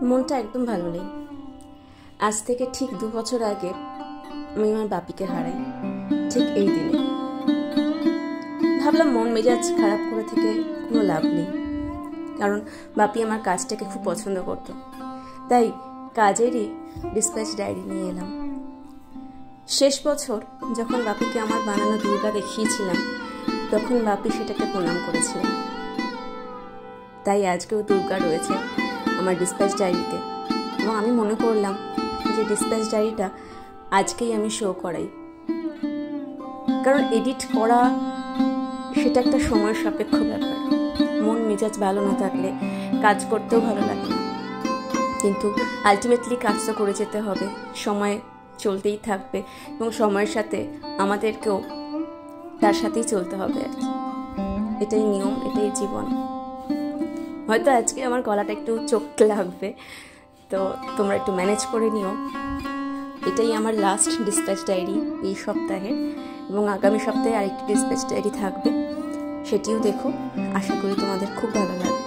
মনটা একদম ভালো নেই। আজ থেকে ঠিক 2 বছর আগে আমি আমার বাপিকে হারাই, ঠিক এই দিনে। ভাবলাম মন মেজাজ খারাপ করে থেকে কোনো লাভ নেই, কারণ বাপি আমার কাজটাকে খুব পছন্দ করতো। তাই কাজেরই ডিসপ্যাচ ডায়েরি নিয়ে এলাম। শেষ বছর যখন বাপিকে আমার বানানো দুর্গা দেখিয়েছিলাম, তখন বাপি সেটাকে প্রণাম করেছিলেন। তাই আজকেও দুর্গা রয়েছে আমার ডিসপ্যাচ ডায়েরিতে, এবং আমি মনে করলাম যে ডিসপ্যাচ ডায়েরিটা আজকেই আমি শো করাই। কারণ এডিট করা সেটা একটা সময়ের সাপেক্ষ ব্যাপার। মন মেজাজ ভালো না থাকলে কাজ করতেও ভালো লাগে না, কিন্তু আলটিমেটলি কাজ তো করে যেতে হবে, সময় চলতেই থাকবে এবং সময়ের সাথে আমাদেরকেও তার সাথেই চলতে হবে আর কি। এটাই নিয়ম, এটাই জীবন। হয়তো আজকে আমার গলাটা একটু চোখ লাগবে, তো তোমরা একটু ম্যানেজ করে নিও। এটাই আমার লাস্ট ডিসপ্যাচ ডায়েরি এই সপ্তাহে, এবং আগামী সপ্তাহে আরেকটি ডিসপ্যাচ ডায়েরি থাকবে, সেটিও দেখো। আশা করি তোমাদের খুব ভালো লাগবে।